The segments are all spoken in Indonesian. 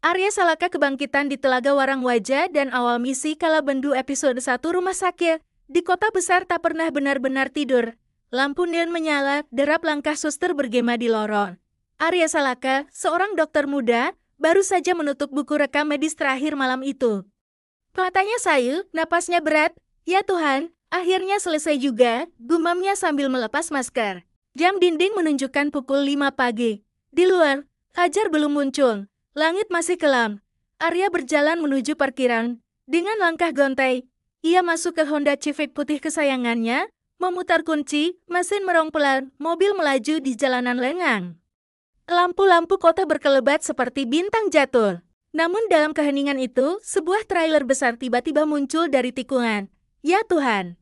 Arya Salaka Kebangkitan di Telaga Warangwaja dan Awal Misi Kalabendu episode 1 Rumah Sakit. Di kota besar tak pernah benar-benar tidur. Lampu neon menyala, derap langkah suster bergema di lorong. Arya Salaka, seorang dokter muda, baru saja menutup buku rekam medis terakhir malam itu. Matanya sayu, napasnya berat. Ya Tuhan, akhirnya selesai juga, gumamnya sambil melepas masker. Jam dinding menunjukkan pukul 5 pagi. Di luar, Fajar belum muncul. Langit masih kelam. Arya berjalan menuju parkiran. Dengan langkah gontai, ia masuk ke Honda Civic putih kesayangannya, memutar kunci, mesin merong pelan, mobil melaju di jalanan lengang. Lampu-lampu kota berkelebat seperti bintang jatuh. Namun dalam keheningan itu, sebuah trailer besar tiba-tiba muncul dari tikungan. Ya Tuhan!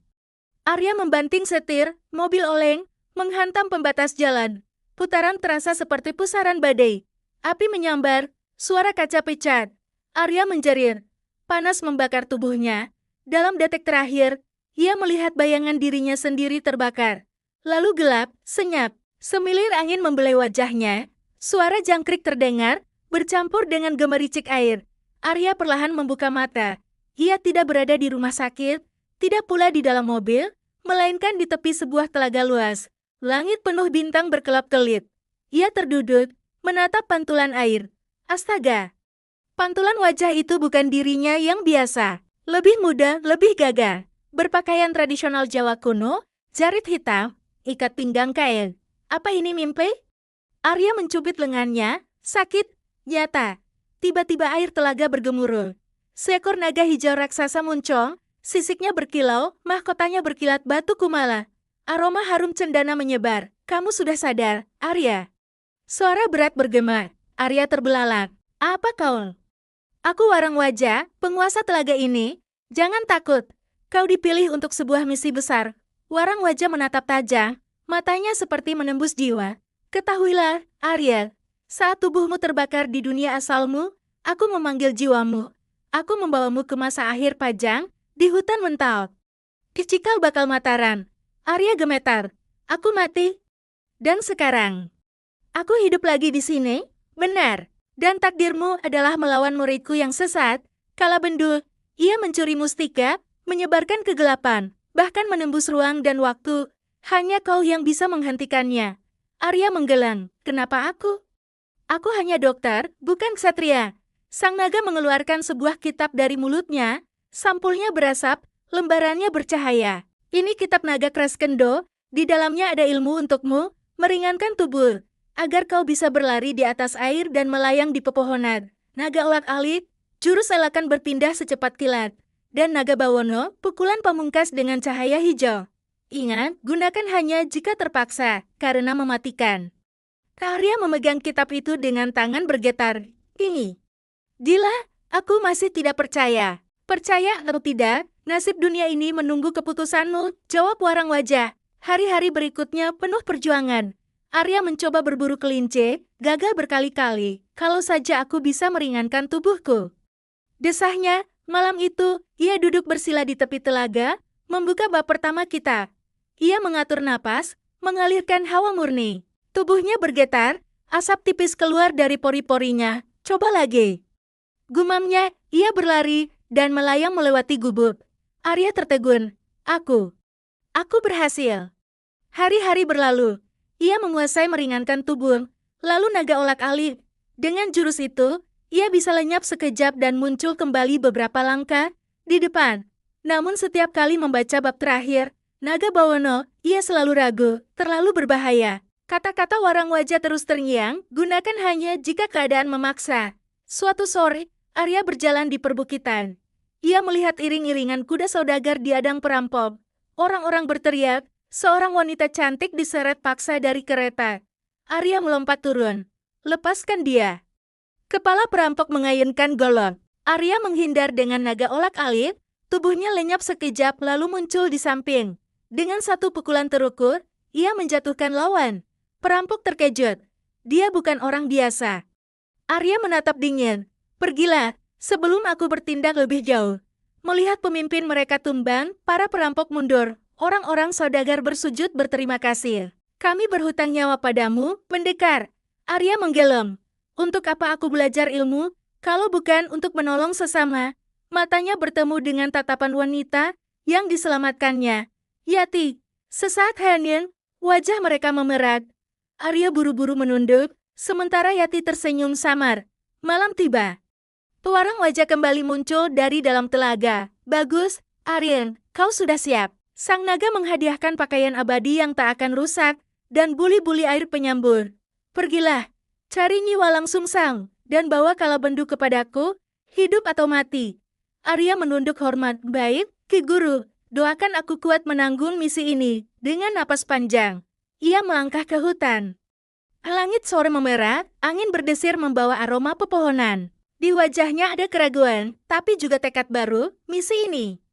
Arya membanting setir, mobil oleng, menghantam pembatas jalan. Putaran terasa seperti pusaran badai. Api menyambar. Suara kaca pecah. Arya menjerit. Panas membakar tubuhnya. Dalam detik terakhir, ia melihat bayangan dirinya sendiri terbakar. Lalu gelap, senyap. Semilir angin membelai wajahnya. Suara jangkrik terdengar, bercampur dengan gemericik air. Arya perlahan membuka mata. Ia tidak berada di rumah sakit, tidak pula di dalam mobil, melainkan di tepi sebuah telaga luas. Langit penuh bintang berkelap-kelip. Ia terduduk, menatap pantulan air. Astaga! Pantulan wajah itu bukan dirinya yang biasa. Lebih muda, lebih gagah. Berpakaian tradisional Jawa kuno, jarit hitam, ikat pinggang kail. Apa ini mimpi? Arya mencubit lengannya, sakit, nyata. Tiba-tiba air telaga bergemuruh. Seekor naga hijau raksasa muncul, sisiknya berkilau, mahkotanya berkilat batu kumala. Aroma harum cendana menyebar. Kamu sudah sadar, Arya? Suara berat bergema. Arya terbelalak. Apa kau? Aku Warangwaja, penguasa telaga ini. Jangan takut. Kau dipilih untuk sebuah misi besar. Warangwaja menatap tajam, matanya seperti menembus jiwa. Ketahuilah, Arya, saat tubuhmu terbakar di dunia asalmu, aku memanggil jiwamu. Aku membawamu ke masa akhir Pajang, di hutan Mentau. Di Cikal Bakal Mataram. Arya gemetar. Aku mati. Dan sekarang, aku hidup lagi di sini. Benar, dan takdirmu adalah melawan muridku yang sesat, Kalabendu. Ia mencuri mustika, menyebarkan kegelapan, bahkan menembus ruang dan waktu. Hanya kau yang bisa menghentikannya. Arya menggelang. Kenapa aku? Aku hanya dokter, bukan ksatria. Sang naga mengeluarkan sebuah kitab dari mulutnya. Sampulnya berasap, lembarannya bercahaya. Ini kitab naga Kraskendo. Di dalamnya ada ilmu untukmu, meringankan tubuh, agar kau bisa berlari di atas air dan melayang di pepohonan. Naga Olak-alik, jurus elakan berpindah secepat kilat. Dan Naga Bawono, pukulan pamungkas dengan cahaya hijau. Ingat, gunakan hanya jika terpaksa, karena mematikan. Arya memegang kitab itu dengan tangan bergetar. Ini. Gila, aku masih tidak percaya. Percaya atau tidak, nasib dunia ini menunggu keputusanmu, jawab Warangwaja. Hari-hari berikutnya penuh perjuangan. Arya mencoba berburu kelinci, gagal berkali-kali. Kalau saja aku bisa meringankan tubuhku. Desahnya, malam itu, ia duduk bersila di tepi telaga, membuka bab pertama kitab. Ia mengatur napas, mengalirkan hawa murni. Tubuhnya bergetar, asap tipis keluar dari pori-porinya. Coba lagi. Gumamnya, ia berlari, dan melayang melewati gubuk. Arya tertegun. Aku berhasil. Hari-hari berlalu. Ia menguasai meringankan tubuh, lalu naga olak-alik. Dengan jurus itu, ia bisa lenyap sekejap dan muncul kembali beberapa langkah di depan. Namun setiap kali membaca bab terakhir, Naga Bawono, ia selalu ragu, terlalu berbahaya. Kata-kata Warangwaja terus terngiang, gunakan hanya jika keadaan memaksa. Suatu sore, Arya berjalan di perbukitan. Ia melihat iring-iringan kuda saudagar di adang perampok. Orang-orang berteriak. Seorang wanita cantik diseret paksa dari kereta. Arya melompat turun. Lepaskan dia. Kepala perampok mengayunkan golok. Arya menghindar dengan naga olak-alik. Tubuhnya lenyap sekejap lalu muncul di samping. Dengan satu pukulan terukur, ia menjatuhkan lawan. Perampok terkejut. Dia bukan orang biasa. Arya menatap dingin. Pergilah, sebelum aku bertindak lebih jauh. Melihat pemimpin mereka tumbang, para perampok mundur. Orang-orang saudagar bersujud berterima kasih. Kami berhutang nyawa padamu, pendekar. Arya menggeleng. Untuk apa aku belajar ilmu, Kalau bukan untuk menolong sesama, matanya bertemu dengan tatapan wanita yang diselamatkannya. Yati, sesaat hening, wajah mereka memerah. Arya buru-buru menunduk, sementara Yati tersenyum samar. Malam tiba. Pewarang wajah kembali muncul dari dalam telaga. Bagus, Aryan, kau sudah siap. Sang naga menghadiahkan pakaian abadi yang tak akan rusak, dan buli-buli air penyambur. Pergilah, cari Nyi Walang Sungsang, dan bawa Kalabendu kepadaku, hidup atau mati. Arya menunduk hormat. Baik, Ki Guru, doakan aku kuat menanggung misi ini. Dengan napas panjang, ia melangkah ke hutan. Langit sore memerah, angin berdesir membawa aroma pepohonan. Di wajahnya ada keraguan, tapi juga tekad baru, misi ini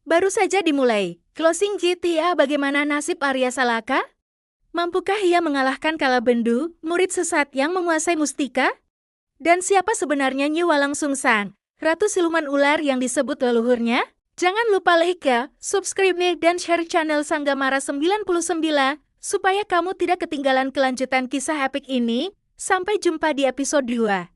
baru saja dimulai. Closing GTA, bagaimana nasib Arya Salaka? Mampukah ia mengalahkan Kalabendu, murid sesat yang menguasai mustika? Dan siapa sebenarnya Nyi Walang Sungsang, ratu siluman ular yang disebut leluhurnya? Jangan lupa like, subscribe, dan share channel Sanggamara 99, supaya kamu tidak ketinggalan kelanjutan kisah epik ini. Sampai jumpa di episode 2.